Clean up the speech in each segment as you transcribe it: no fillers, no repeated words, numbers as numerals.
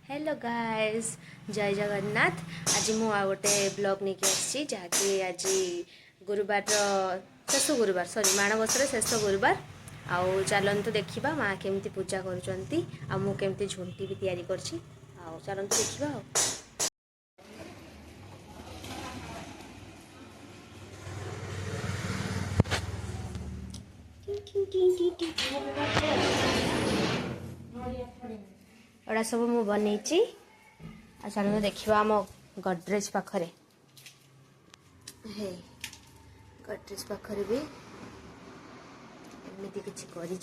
Hello guys, जय जगन्नाथ। आज मु आ गोटे ब्लॉग नहीं आसी जहाँकि आज गुरुवार शेष गुरुवार सॉरी माणबसर शेष गुरुवार। आउ चलतु देखा माँ केमती पूजा करमती झुंटी भी तैयारी करछि। आउ चलतु देखा। एड़ा सब मु बनई चलो देखा आम गडरेज पाखरे गडरेज पाखरे भी एमती किसी करी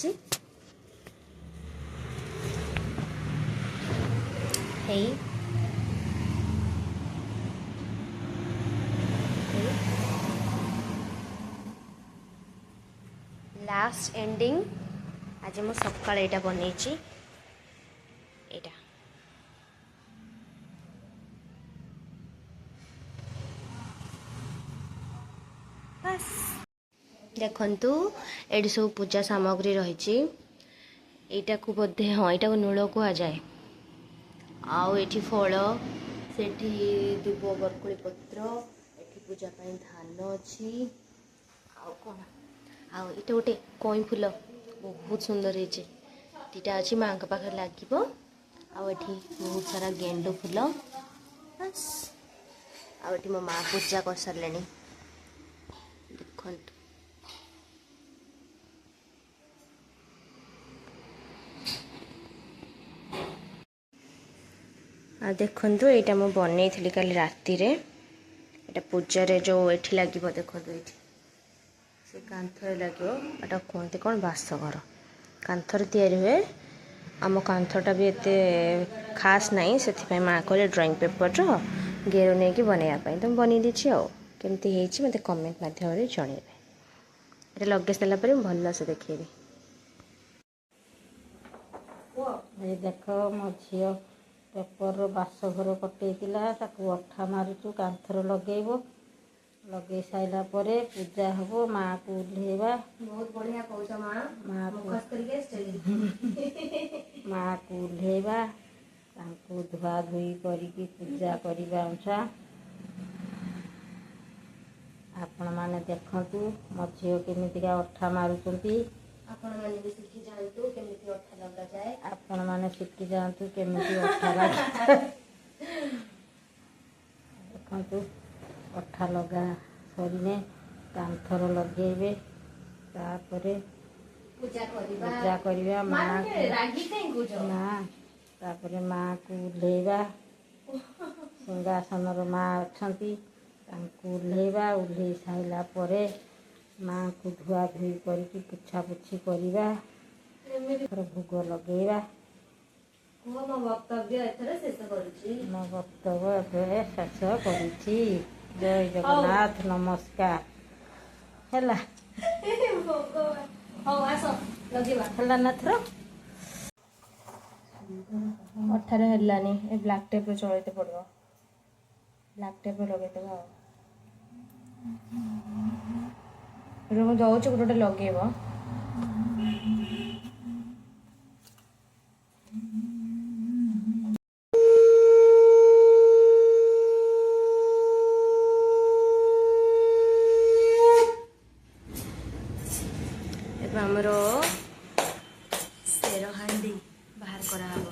लास्ट एंडिंग आज मु सकाळ एटा बनई एटा बस देखंतु एडी सब पूजा सामग्री रही। एटा को बोधे हाँ यहाँ को नूल कह जाए। आउ एठी फल सेठी दुब बरकोली पत्र एठी पूजा पाई धान अच्छी। आउ कौन आउ इटा गोटे कई फूल बहुत सुंदर है। दीटा अच्छी माँ पाखे लगे। आउ एठी बहुत सारा गेंडु फूल बस। आउ एठी मो माँ पूजा कर सारे देखंतु। देखंतु एटा मु बनई थी काली राती रे। एटा पूजा रे जो एठी लागिबो देखंतु एठी से कांथरे लागिबो। एटा कोनते कोन बासघर कांथर तयारी हुए। आम कांथटा भी एते खास नहीं से माँ कहले ड्राइंग पेपर रो गेरो नहीं कि बनवाई तो बनी देछि। आउ केमती हेछि मते कमेंट माध्यम रे जणेबे। एटा लगे सारा पर भल से देखेबी। ये देख मो झील पेपर बासघर कटेला अठा मारुचु कांथर लगेब लगे साइला परे पूजा हबो। माँ को उल्हेबा बहुत बढ़िया कहउछ माँ मुखस करके माँ को उल्हेबा तांको धुआ धुई करिकी पूजा करिबा उछा। आपण माने देखंतु मो झील केमितिका अठा मारुचंती। आपण माने भी सीखी जानतु केमिति अठा लगा जाए। आपण माने शिखी जानतु केमिति अठा लगा देखंतु अठा लगा सरिने कांथर लगेबे तापरे पूजा करिबा माँ रागी कहीं कुछ ना तापरे माँ को उल्हेबा। सिंहासन माँ अछंती तांको उल्हेबा। उल्हे साइला परे माँ को धुआ धुई करिकी पुछा पुछी करिबा। भोग लगेबा। मो वक्तव्य एथरे शेष करूची। मो वक्तव्य एथरे शेष करूची। जय जगन्नाथ नमस्कार हैला हो आसो लगेबा हैला नाथरो अठारे हल्लानी ए ब्लैक टेप रे चलैते पड़ो। ब्लैक टेप रे लगेते भाव रो जाउछ गोटे लगेबो। हमर सेर हांडी बाहर करा हबो।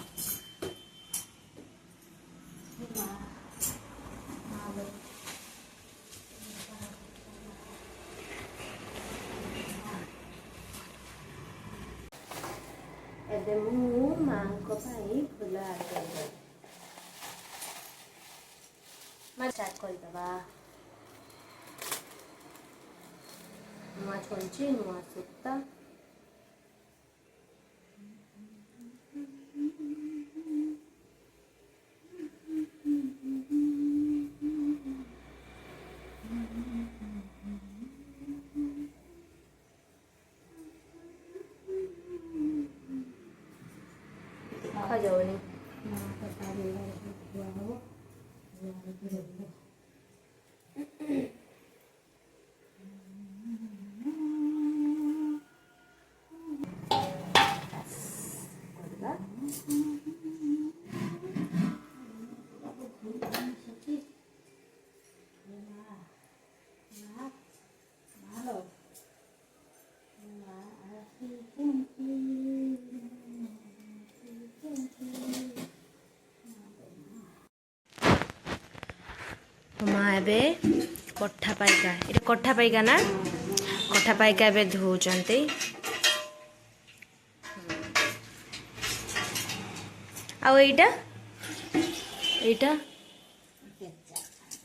एबे मु मां को भाई फुल आगे मैं स्टार्ट कर दबा। नुआ छंची नुआ सुत्ता खा जाओनी माँ एबे कठा पाइका ये कठा पाइका ना कठा पाइका एबे धोउचंती आ एटा एटा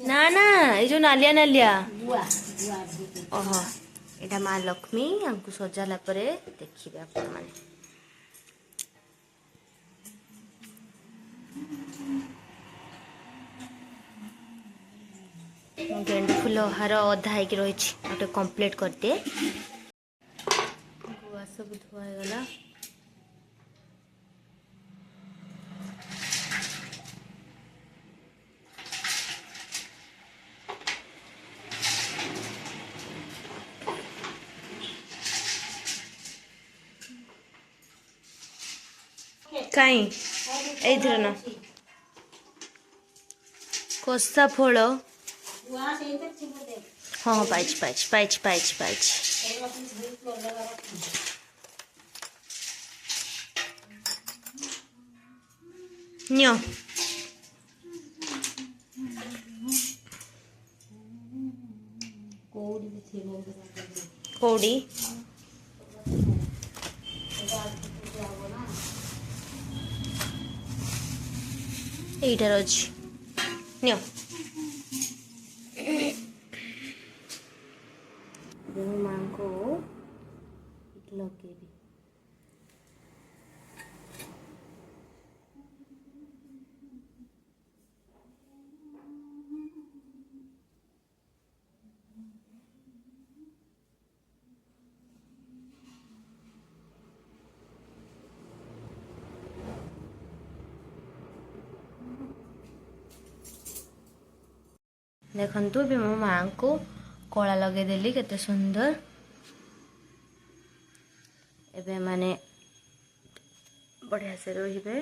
ना ना ये जो नालिया नालिया ओहो एटा माँ लक्ष्मी हमको सजाला परे देखिबे आपण माने गेंडू फूल हार अधा होगी रही गोटे कम्प्लीट करदे गुआ सब धुआगला कहीं एथर ना कोसा फल हाँ पाइच पाइच पाइच पाइच पाइच नियो कौड़ी एटार अच्छी नियो माँ को लगे देखु भी मो माँ को कला लगेदेली केते सुंदर एबे माने बढ़िया से रहिबे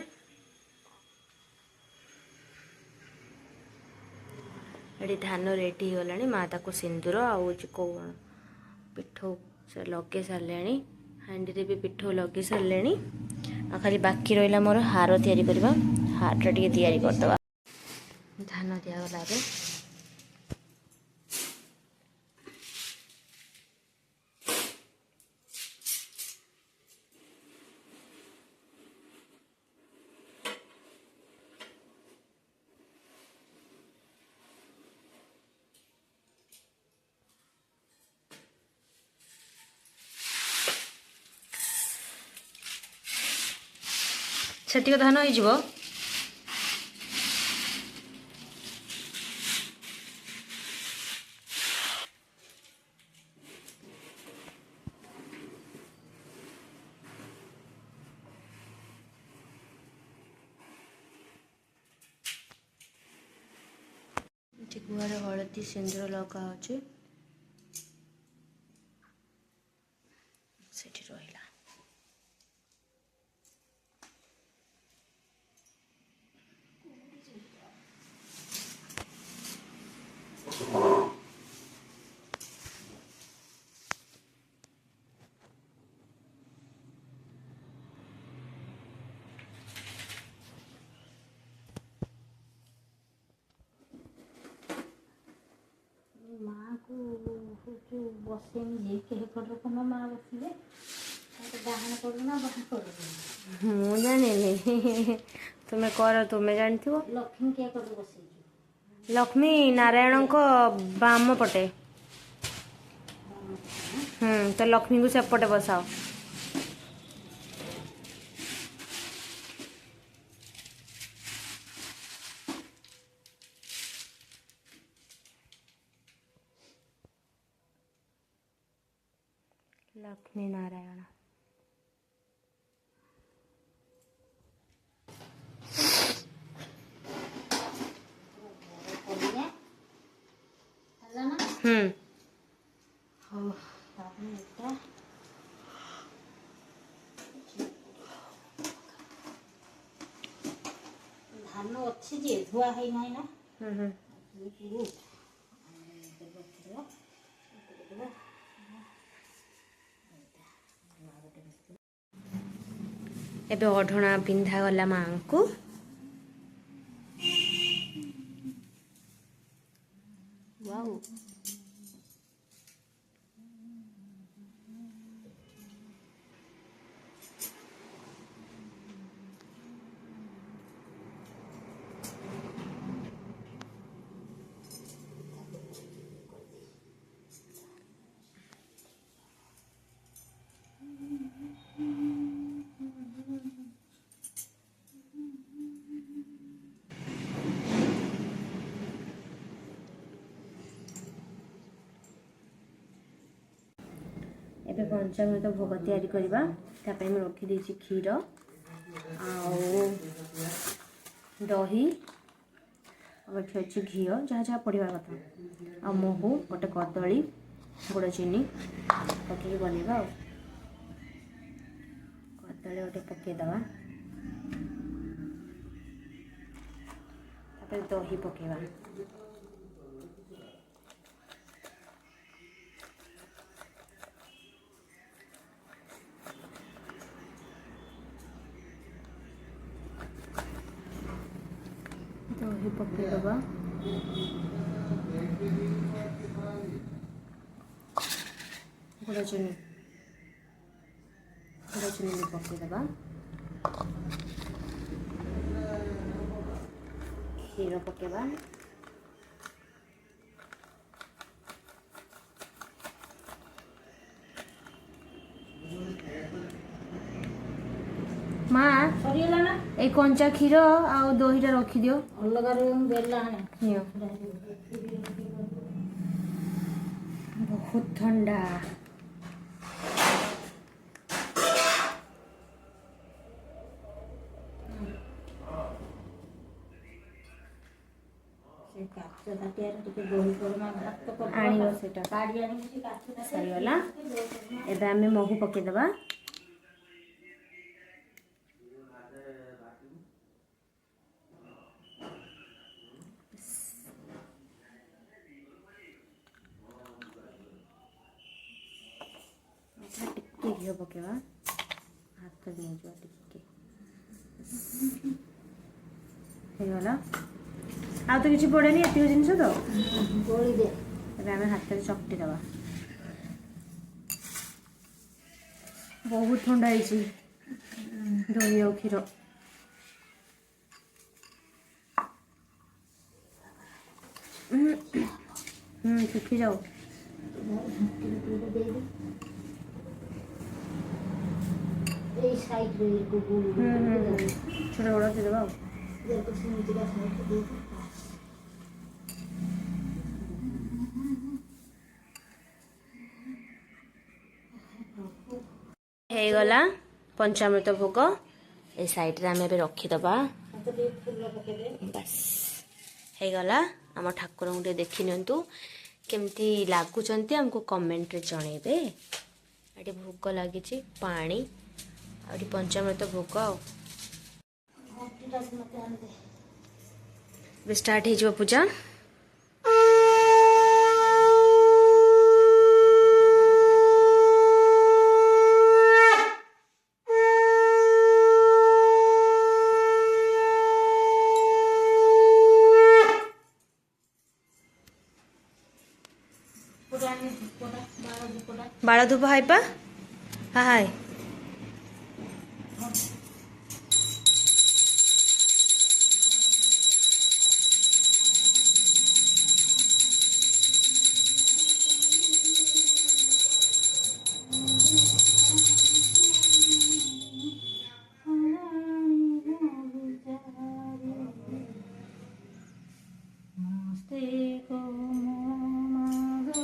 एडी धान रेडी गलानी माँ ताको सिंदूर आउ को पिठो से लगे सारे हांडी रे भी पिठो लगे सारे आ खाली बाकी रहा मोर हार तैयारी करबा हार टी तैयारी करदबा धान दिगला बे सेटिक धान हो गुआर हलदी सिंदूर लगा होची सेठी रहिला माँ को बसेनी कह कम माँ बसले डाहाण पड़ना बाहा पड़ मु जानी तुम्हें कर तुम्हें जानथ लक्ष्मी क्या कर बस लक्ष्मी नारायण को बाम पटे तो लक्ष्मी को सेपटे बसाओ लक्ष्मी नारायण धान अच्छी जे धुआ है ना एबे अढणा पिंधा गला माँ को ପକେଇଦେବା ଆଉ। ଏବେ ପଞ୍ଚାମୃତ ଭୋଗ ତିଆରି କରିବା। ତା ପାଇଁ ମୁଁ ରଖିଦେଇଛି କ୍ଷୀର ଆଉ ଦହି, ଆଉ ଏଠି ଅଛି ଘିଅ, ଯାହା ଯାହା ପଡ଼ିବା କଥା, ଆଉ ମହୁ, ଗୋଟେ କଦଳୀ, ଗୁଡ଼ ଚିନି ପକେଇକି ବନେଇବା ଆଉ। କଦଳୀ ଗୋଟେ ପକେଇଦେବା, ତାପରେ ଦହି ପକେଇବା। दही पकेइदेवा, गुड़ चीनी भी पकेइदेवा, क्षीर पकेइबा, माँ सरीगला ना ए कंचा क्षीर आ दहीटा रखी दियो अलग रूम बेला नियो। बहुत ठंडा। से काच ताटियारे टिके दही परमा भात कर आनियो सेटा काढी आनी से काच सरीगला। एबे आमे महू पकेइदेवा, टिके घी पकेवा, हाथ दियो टिके ହେଇଗଲା। ଆଉ ତ କିଛି ପଡ଼େନି, ଏତିକି ଜିନିଷ ତ गोली दे ଏବେ ଆମେ ହାତରେ ଚକଟି ଦେବା। ବହୁତ ଥଣ୍ଡା ହେଇଛି ଦହି ଆଉ କ୍ଷୀର। ଶୁଖି ଯାଉ। ए साइड रे को गोली दे ଛୋଟ ବଡ଼ ଦେଇଦେବା ଆଉ। दे को सुनिजरा साइड दे ହେଇଗଲା ପଞ୍ଚାମୃତ ଭୋଗ। ଏ ସାଇଡ଼ରେ ଆମେ ଏବେ ରଖିଦେବା। तो दे फूल पके दे ବାସ୍ ହେଇଗଲା। ଆମ ଠାକୁରଙ୍କୁ ଟିକେ ଦେଖି ନିଅନ୍ତୁ କେମିତି ଲାଗୁଛନ୍ତି, ଆମକୁ କମେଣ୍ଟରେ ଜଣେଇବେ। ଏଠି ଭୋଗ ଲାଗିଛି, ପାଣି ଆଉ ଏଠି ପଞ୍ଚାମୃତ ଭୋଗ ଆଉ। हॉस्पिटल मते आन दे ଏବେ ଷ୍ଟାର୍ଟ ହେଇଯିବ ପୂଜା। पुरानी कोटा 12 कोटा ବାଳ ଧୂପ ହାଇପା ହାଇ मस्ते को मागो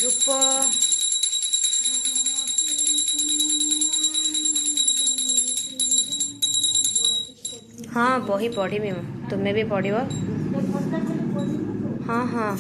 ଧୂପ ହଁ ବହି ପଢ଼ିବି ମୁଁ, ତୁମେ ବି ପଢ଼ିବ। ହଁ ହଁ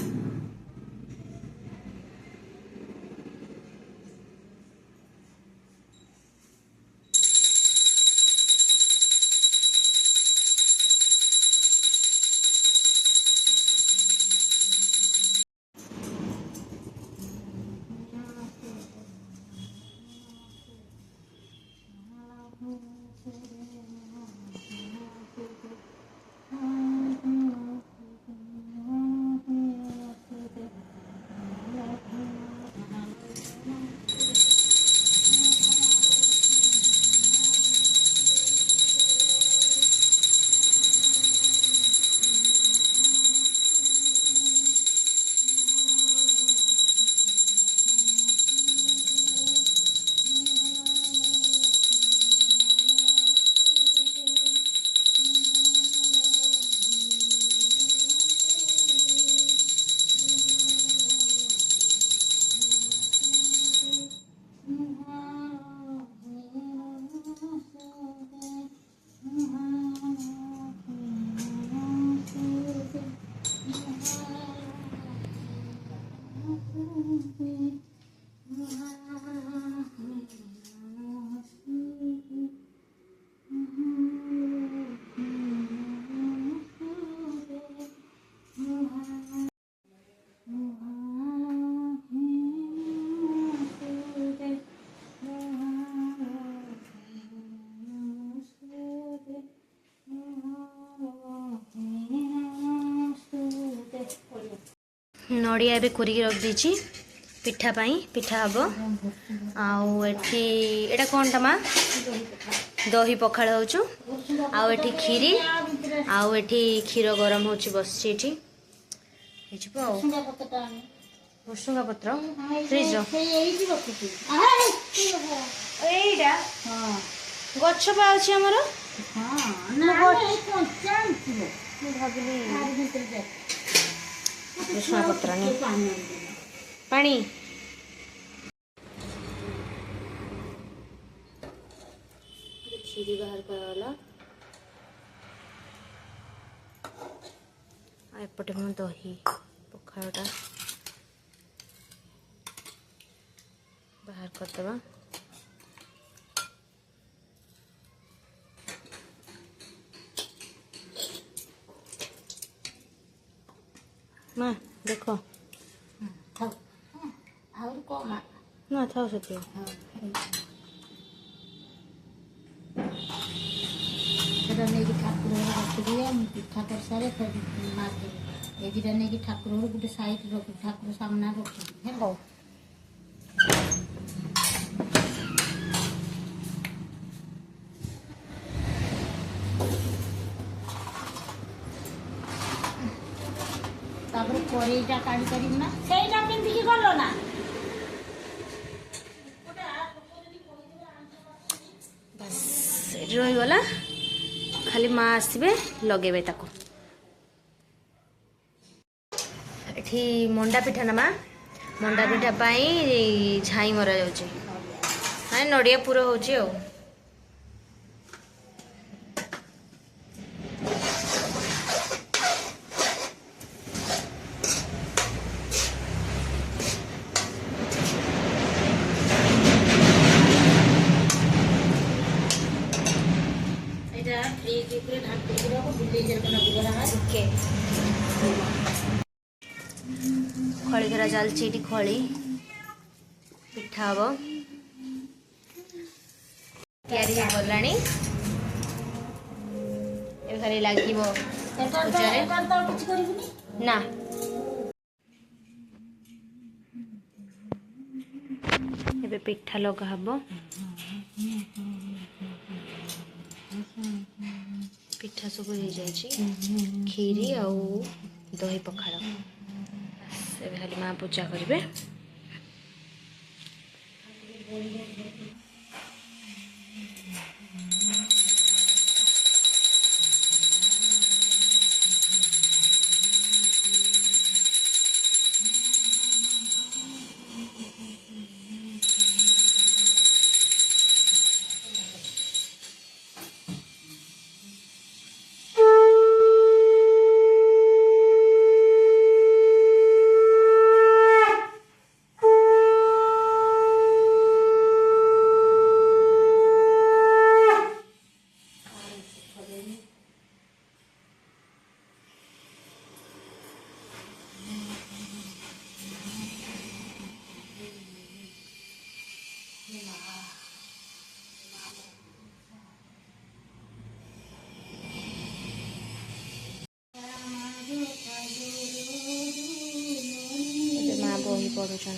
नड़िया एबे कोरिकी रख दीची पिठा पाई पिठा हबो आउ एठी एटा कोनटा मा दही पखाळ होचु आउ एठी खीरी आउ एठी क्षीर गरम होची बसची एठी हेजिबो आउ भुसुंगा पत्र फ्रिज रो एइडा गछ पा अछि हमर भाबिली भुसुंगा पत्र ने पानी खीरी बाहर कराला एपटे मो दही पखाळटा बाहर करदेवा माँ देखो ना था से ठाकुर रखिदिए पिठा कर सारे मार ये दिटा नहीं ठाकुर गोटे साइड रख ठाकुर सामना रखी है तापर करेईटा काढ़ी पारिम ना सेईटा पिंधिकी गलो ना बस रही गला खाली माँ आसबे लगे ताको एठी मंडा पिठा ना माँ मंडा पिठा पाई झाई मरा जाउची हां नड़िया पूरा होची आ खड़ी धरा चलती ये खड़ी पिठा हम गलानी खाली लगे ना ए पिठा लगा हम पिठा सब हो जाए खीरी आउ दही पखाड़ से खाली माँ पूजा करेंगे माँ बही पढ़ुंट